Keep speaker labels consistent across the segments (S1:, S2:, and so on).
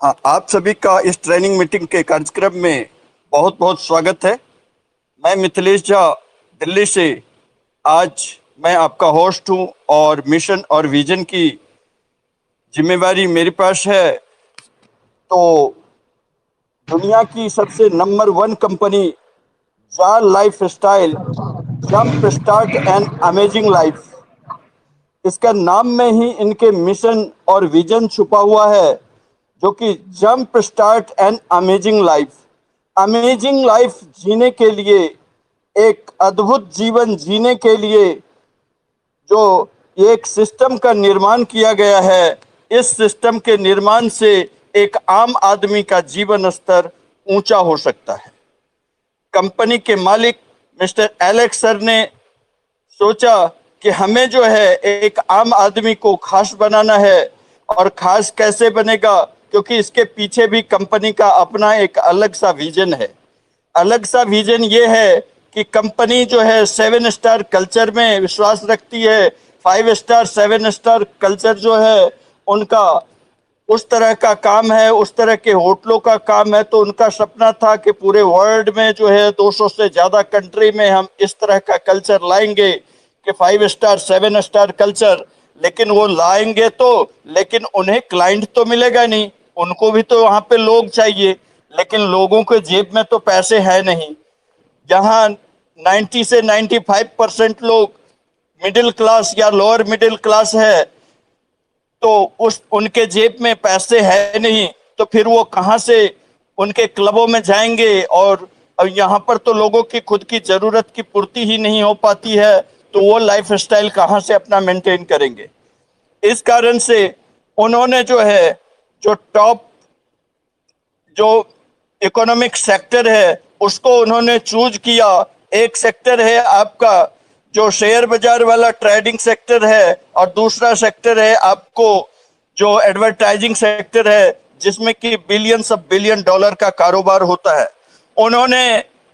S1: आप सभी का इस ट्रेनिंग मीटिंग के कार्यक्रम में बहुत बहुत स्वागत है। मैं मिथिलेश झा, दिल्ली से। आज मैं आपका होस्ट हूं और मिशन और विजन की जिम्मेवारी मेरे पास है। तो दुनिया की सबसे number 1 company jar life style jump start and amazing life, इसका नाम में ही इनके मिशन और विजन छुपा हुआ है, जो कि jump start and amazing life. Amazing life जीने के लिए, एक अद्भुत जीवन जीने के लिए जो एक सिस्टम का निर्माण किया गया है, इस सिस्टम के निर्माण से एक आम आदमी का जीवन स्तर ऊंचा हो सकता है। कंपनी के मालिक मिस्टर एलेक्स सर ने सोचा कि हमें जो है एक आम आदमी को खास बनाना है। और खास कैसे बनेगा, क्योंकि इसके पीछे भी कंपनी का अपना एक अलग सा विजन है। अलग सा विजन ये है कि कंपनी जो है 7 स्टार कल्चर में विश्वास रखती है। 5 स्टार 7 स्टार कल्चर जो है उनका उस तरह का काम है, उस तरह के होटलों का काम है। तो उनका सपना था कि पूरे वर्ल्ड में जो है 200 से ज़्यादा कंट्री में हम इस तरह का कल्चर लाएंगे कि 5 स्टार 7 स्टार कल्चर। लेकिन वो लाएंगे तो, लेकिन उन्हें क्लाइंट तो मिलेगा नहीं, उनको भी तो वहाँ पे लोग चाहिए। लेकिन लोगों के जेब में तो पैसे है नहीं। जहाँ 90 से 95% लोग मिडिल क्लास या लोअर मिडिल क्लास है, तो उस उनके जेब में पैसे है नहीं, तो फिर वो कहाँ से उनके क्लबों में जाएंगे। और यहाँ पर तो लोगों की खुद की जरूरत की पूर्ति ही नहीं हो पाती है, तो वो लाइफ स्टाइल कहाँ से अपना मेंटेन करेंगे। इस कारण से उन्होंने जो है, जो टॉप जो इकोनॉमिक सेक्टर है उसको उन्होंने चूज किया। एक सेक्टर है आपका जो शेयर बाजार वाला ट्रेडिंग सेक्टर है, और दूसरा सेक्टर है आपको जो एडवर्टाइजिंग सेक्टर है, जिसमें कि बिलियंस ऑफ बिलियन डॉलर का कारोबार होता है। उन्होंने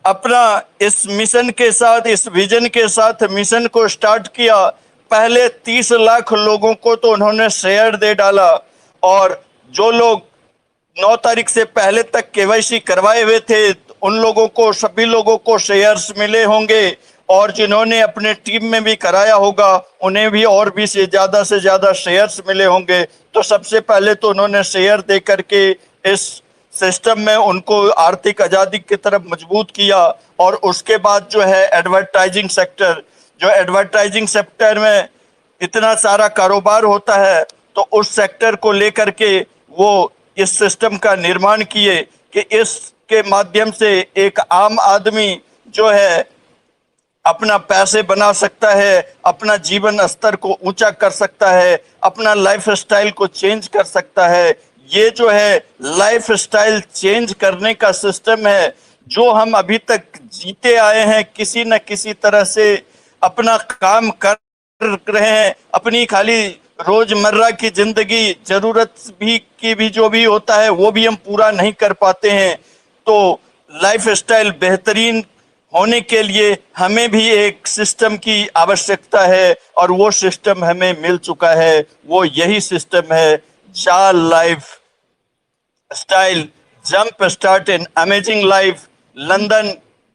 S1: अपना इस मिशन के साथ, इस विजन के साथ मिशन को स्टार्ट किया। पहले 30 लाख लोगों को तो उन्होंने शेयर दे डाला, और जो लोग 9 तारीख से पहले तक केवाईसी करवाए हुए थे उन लोगों को, सभी लोगों को शेयर्स मिले होंगे। और जिन्होंने अपने टीम में भी कराया होगा उन्हें भी और भी से ज्यादा शेयर्स मिले होंगे। तो सबसे पहले तो उन्होंने शेयर दे करके इस सिस्टम में उनको आर्थिक आजादी की तरफ मजबूत किया। और उसके बाद जो है एडवर्टाइजिंग सेक्टर, जो एडवर्टाइजिंग सेक्टर में इतना सारा कारोबार होता है, तो उस सेक्टर को लेकर के वो इस सिस्टम का निर्माण किए कि इसके माध्यम से एक आम आदमी जो है अपना पैसे बना सकता है, अपना जीवन स्तर को ऊंचा कर सकता है, अपना लाइफ स्टाइल को चेंज कर सकता है। ये जो है लाइफ स्टाइल चेंज करने का सिस्टम है, जो हम अभी तक जीते आए हैं, किसी न किसी तरह से अपना काम कर रहे हैं। अपनी खाली रोजमर्रा की जिंदगी, जरूरत भी की भी जो भी होता है वो भी हम पूरा नहीं कर पाते हैं। तो लाइफ स्टाइल बेहतरीन होने के लिए हमें भी एक सिस्टम की आवश्यकता है, और वो सिस्टम हमें मिल चुका है। वो यही सिस्टम है jar life style jump start in amazing life. London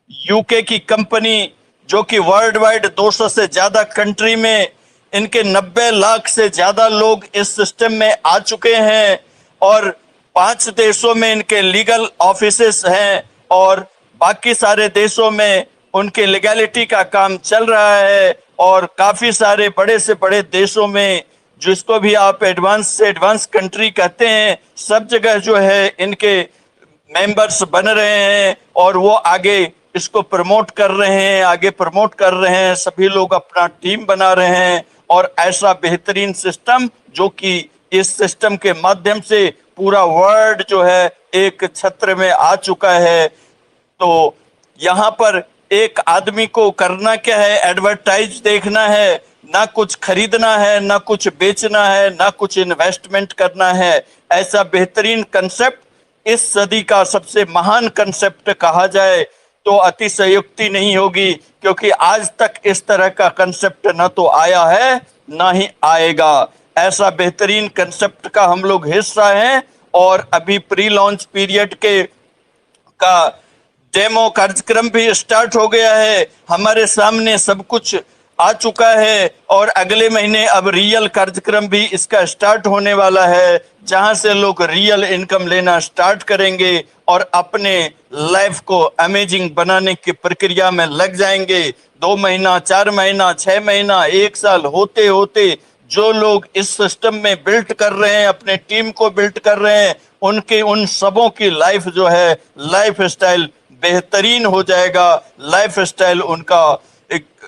S1: UK की कंपनी, जो कि वर्ल्ड वाइड 200 से ज्यादा कंट्री में इनके 90 लाख से ज्यादा लोग इस सिस्टम में आ चुके हैं, और 5 देशों में इनके लीगल ऑफिसेस हैं, और बाकी सारे देशों में उनके लीगैलिटी का काम चल रहा है। और काफी सारे बड़े से बड़े देशों में, जिसको भी आप एडवांस से एडवांस कंट्री कहते हैं, सब जगह जो है इनके मेंबर्स बन रहे हैं, और वो आगे इसको प्रमोट कर रहे हैं, आगे प्रमोट कर रहे हैं। सभी लोग अपना टीम बना रहे हैं, और ऐसा बेहतरीन सिस्टम, जो कि इस सिस्टम के माध्यम से पूरा वर्ल्ड जो है एक छत्र में आ चुका है। तो यहाँ पर एक आदमी को करना क्या है, एडवर्टाइज देखना है, ना कुछ खरीदना है, ना कुछ बेचना है, ना कुछ इन्वेस्टमेंट करना है। ऐसा बेहतरीन कंसेप्ट इस सदी का सबसे महान कंसेप्ट कहा जाए तो अतिशयोक्ति नहीं होगी, क्योंकि आज तक इस तरह का कंसेप्ट न तो आया है ना ही आएगा। ऐसा बेहतरीन कंसेप्ट का हम लोग हिस्सा हैं, और अभी प्री लॉन्च पीरियड के का डेमो कार्यक्रम भी स्टार्ट हो गया है। हमारे सामने सब कुछ आ चुका है और अगले महीने अब रियल कार्यक्रम भी इसका स्टार्ट होने वाला है, जहां से लोग रियल इनकम लेना स्टार्ट करेंगे और अपने लाइफ को अमेजिंग बनाने की प्रक्रिया में लग जाएंगे। 2 महीना, 4 महीना, 6 महीना, 1 साल होते होते जो लोग इस सिस्टम में बिल्ट कर रहे हैं, अपने टीम को बिल्ट कर रहे हैं, उनके उन सबों की लाइफ जो है, लाइफ स्टाइल बेहतरीन हो जाएगा। लाइफ स्टाइल उनका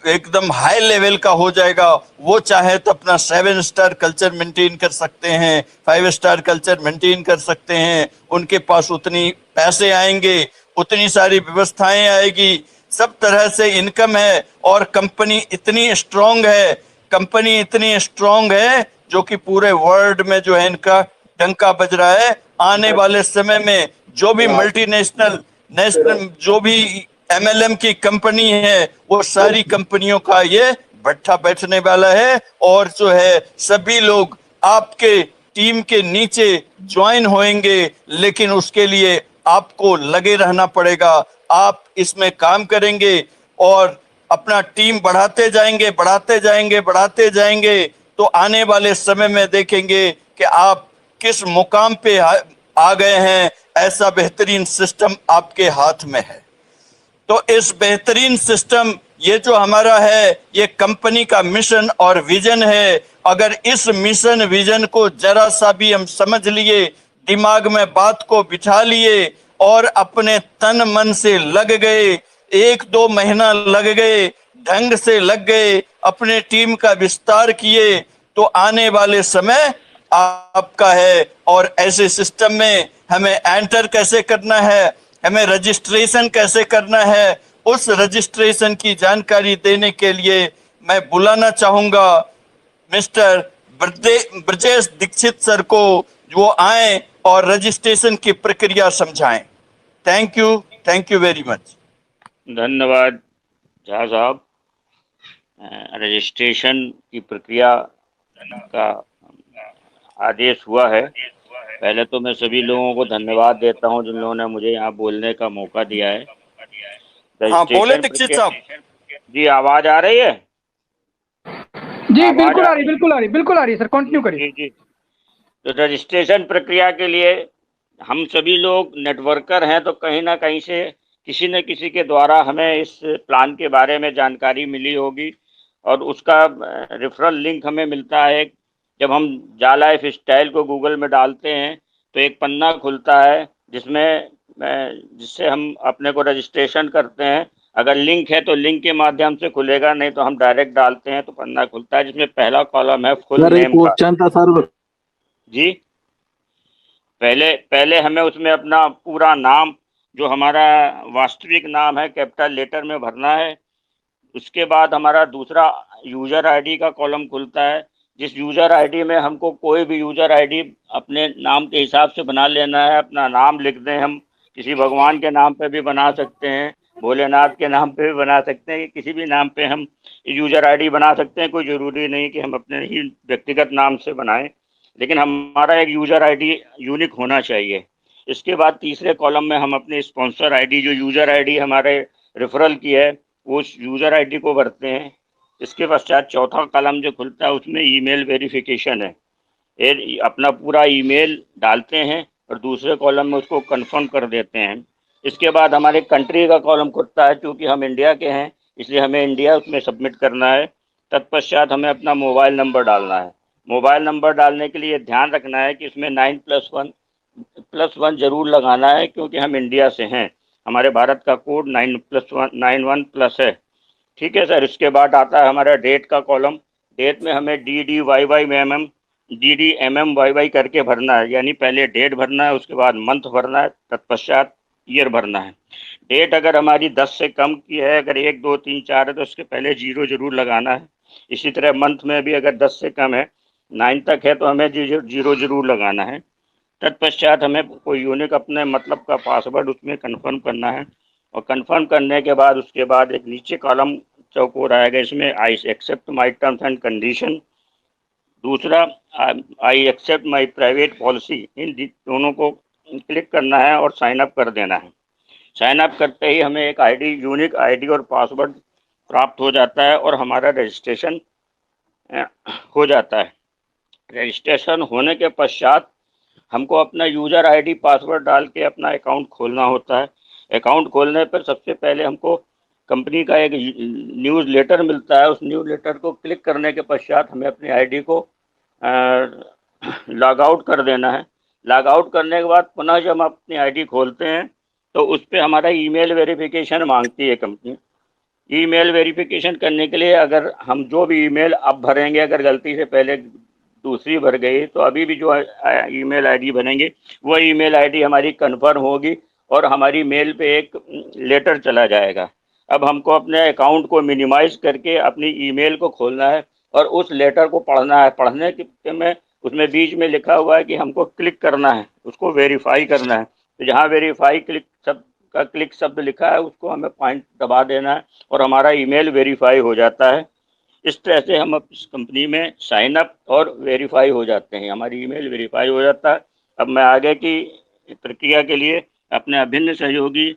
S1: एकदम हाई लेवल का हो जाएगा। वो चाहे तो अपना 7 स्टार कल्चर मेंटेन कर सकते हैं, 5 स्टार कल्चर मेंटेन कर सकते हैं। उनके पास उतनी पैसे आएंगे, उतनी सारी व्यवस्थाएं आएगी, सब तरह से इनकम है। और कंपनी इतनी स्ट्रांग है, कंपनी इतनी स्ट्रांग है जो कि पूरे वर्ल्ड में जो है इनका डंका बज रहा है। आने वाले समय में जो भी मल्टीनेशनल नेशनल जो भी एमएलएम की कंपनी है, वो सारी कंपनियों का ये भट्ठा बैठने वाला है। और जो है सभी लोग आपके टीम के नीचे ज्वाइन होंगे, लेकिन उसके लिए आपको लगे रहना पड़ेगा। आप इसमें काम करेंगे और अपना टीम बढ़ाते जाएंगे, बढ़ाते जाएंगे, बढ़ाते जाएंगे, तो आने वाले समय में देखेंगे कि आप किस मुकाम पे आ गए हैं। ऐसा बेहतरीन सिस्टम आपके हाथ में है। तो इस बेहतरीन सिस्टम, ये जो हमारा है, ये कंपनी का मिशन और विजन है। अगर इस मिशन विजन को जरा सा भी हम समझ लिए, दिमाग में बात को बिठा लिए और अपने तन मन से लग गए, 1-2 महीना लग गए, ढंग से लग गए, अपने टीम का विस्तार किए, तो आने वाले समय आपका है। और ऐसे सिस्टम में हमें एंटर कैसे करना है, हमें रजिस्ट्रेशन कैसे करना है, उस रजिस्ट्रेशन की जानकारी देने के लिए मैं बुलाना चाहूंगा मिस्टर ब्रजेश दीक्षित सर को, जो आए और रजिस्ट्रेशन की प्रक्रिया समझाएं। Thank you very much.
S2: धन्यवाद झा साहब। रजिस्ट्रेशन की प्रक्रिया का आदेश हुआ है। पहले तो मैं सभी लोगों को धन्यवाद देता हूं जिन लोगों ने मुझे यहाँ बोलने का मौका दिया है।
S1: हाँ, बोले दीक्षित साहब।
S2: जी, आवाज आ रही है?
S3: जी बिल्कुल आ रही, बिल्कुल आ रही सर, कंटिन्यू करिए।
S2: जी। तो रजिस्ट्रेशन प्रक्रिया के लिए हम सभी लोग नेटवर्कर हैं, तो कहीं ना कहीं से किसी न किसी के द्वारा हमें इस प्लान के बारे में जानकारी मिली होगी और उसका रेफरल लिंक हमें मिलता है। जब हम जा लाइफ स्टाइल को गूगल में डालते हैं तो एक पन्ना खुलता है जिससे हम अपने को रजिस्ट्रेशन करते हैं। अगर लिंक है तो लिंक के माध्यम से खुलेगा, नहीं तो हम डायरेक्ट डालते हैं तो पन्ना खुलता है जिसमें पहला कॉलम है फुल नेम का।
S4: क्वेश्चन था सर।
S2: जी, पहले हमें उसमें अपना पूरा नाम, जो हमारा वास्तविक नाम है, कैपिटल लेटर में भरना है। उसके बाद हमारा दूसरा यूजर आईडी का कॉलम खुलता है, जिस यूजर आईडी में हमको कोई भी यूजर आईडी अपने नाम के हिसाब से बना लेना है। अपना नाम लिख दें, हम किसी भगवान के नाम पे भी बना सकते हैं, भोलेनाथ के नाम पे भी बना सकते हैं, किसी भी नाम पे हम यूजर आईडी बना सकते हैं। कोई ज़रूरी नहीं कि हम अपने ही व्यक्तिगत नाम से बनाएं, लेकिन हमारा एक यूजर आईडी यूनिक होना चाहिए। इसके बाद तीसरे कॉलम में हम अपने स्पॉन्सर आईडी, जो यूजर आईडी हमारे रेफरल की है, उस यूजर आईडी को भरते हैं। इसके पश्चात चौथा कॉलम जो खुलता है उसमें ईमेल वेरिफिकेशन है। अपना पूरा ईमेल डालते हैं और दूसरे कॉलम में उसको कंफर्म कर देते हैं। इसके बाद हमारे कंट्री का कॉलम खुलता है। चूँकि हम इंडिया के हैं इसलिए हमें इंडिया उसमें सबमिट करना है। तत्पश्चात हमें अपना मोबाइल नंबर डालना है। मोबाइल नंबर डालने के लिए ध्यान रखना है कि इसमें 9+1 जरूर लगाना है, क्योंकि हम इंडिया से हैं। हमारे भारत का कोड 9+1 है। ठीक है सर। इसके बाद आता है हमारा डेट का कॉलम। डेट में हमें DDMMYY करके भरना है, यानी पहले डेट भरना है, उसके बाद मंथ भरना है, तत्पश्चात ईयर भरना है। डेट अगर हमारी 10 से कम की है, अगर 1, 2, 3, 4 है तो उसके पहले 0 जरूर लगाना है। इसी तरह मंथ में भी अगर 10 से कम है, 9 तक है, तो हमें 0 जरूर लगाना है। तत्पश्चात हमें कोई यूनिक अपने मतलब का पासवर्ड उसमें कंफर्म करना है और कंफर्म करने के बाद उसके बाद एक नीचे कॉलम चौकोर आएगा, इसमें I accept my terms and condition. दूसरा I accept my private policy, इन दोनों को क्लिक करना है और साइन अप कर देना है। साइन अप करते ही हमें एक आईडी, यूनिक आईडी और पासवर्ड प्राप्त हो जाता है और हमारा रजिस्ट्रेशन हो जाता है। रजिस्ट्रेशन होने के पश्चात हमको अपना यूज़र आईडी पासवर्ड डाल के अपना अकाउंट खोलना होता है। अकाउंट खोलने पर सबसे पहले हमको कंपनी का एक न्यूज़ लेटर मिलता है। उस न्यूज़ लेटर को क्लिक करने के पश्चात हमें अपनी आईडी को लॉग आउट कर देना है। लॉग आउट करने के बाद पुनः जब हम अपनी आईडी खोलते हैं तो उस पर हमारा ईमेल वेरिफिकेशन मांगती है कंपनी। ईमेल वेरिफिकेशन करने के लिए अगर हम जो भी ईमेल अब भरेंगे, अगर गलती से पहले दूसरी भर गई तो अभी भी जो ईमेल आईडी बनेंगे वो ईमेल आईडी हमारी कन्फर्म होगी और हमारी मेल पे एक लेटर चला जाएगा। अब हमको अपने अकाउंट को मिनिमाइज करके अपनी ईमेल को खोलना है और उस लेटर को पढ़ना है। पढ़ने के में उसमें बीच में लिखा हुआ है कि हमको क्लिक करना है, उसको वेरीफाई करना है। तो जहाँ वेरीफाई क्लिक शब्द लिखा है उसको हमें पॉइंट दबा देना है और हमारा ईमेल वेरीफाई हो जाता है। इस तरह से हम इस कंपनी में साइन अप और वेरीफाई हो जाते हैं, हमारी ईमेल वेरीफाई हो जाता है। अब मैं आगे की प्रक्रिया के लिए अपने अभिन्न सहयोगी